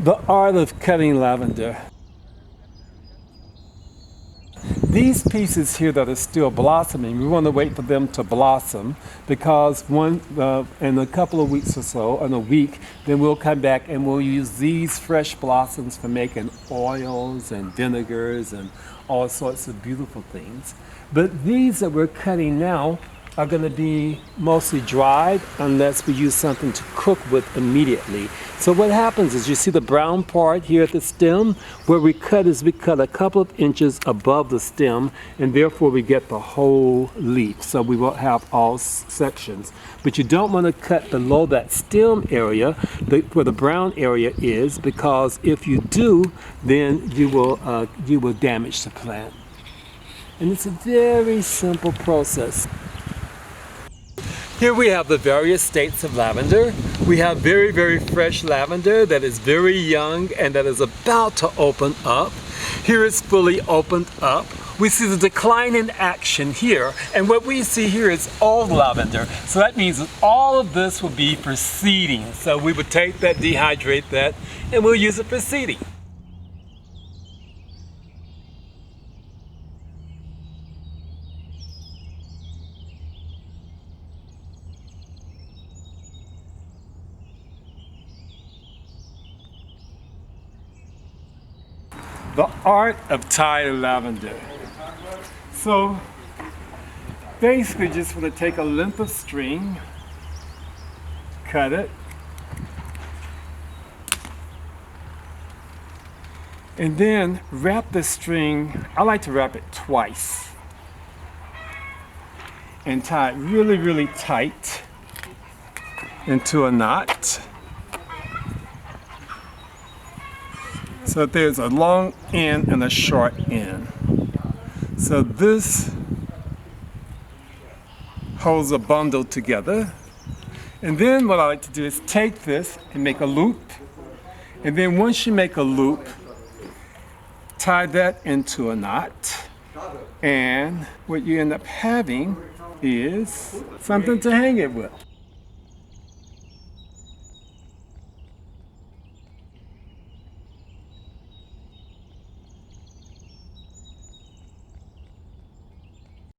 The art of cutting lavender. These pieces here that are still blossoming, we want to wait for them to blossom because in a couple of weeks or so, in a week, then we'll come back and we'll use these fresh blossoms for making oils and vinegars and all sorts of beautiful things. But these that we're cutting now are going to be mostly dried unless we use something to cook with immediately. So what happens is you see the brown part here at the stem. Where we cut is we cut a couple of inches above the stem, and therefore we get the whole leaf. So we won't have all sections. But you don't want to cut below that stem area where the brown area is, because if you do, then you will damage the plant. And it's a very simple process. Here we have the various states of lavender. We have very, very fresh lavender that is very young and that is about to open up. Here it's fully opened up. We see the decline in action here, and what we see here is old lavender. So that means that all of this will be for seeding. So we would take that, dehydrate that, and we'll use it for seeding. The art of tied lavender. So basically just want to take a length of string, cut it, and then wrap the string. I like to wrap it twice and tie it really, really tight into a knot. So there's a long end and a short end. So this holds a bundle together. And then what I like to do is take this and make a loop. And then once you make a loop, tie that into a knot. And what you end up having is something to hang it with.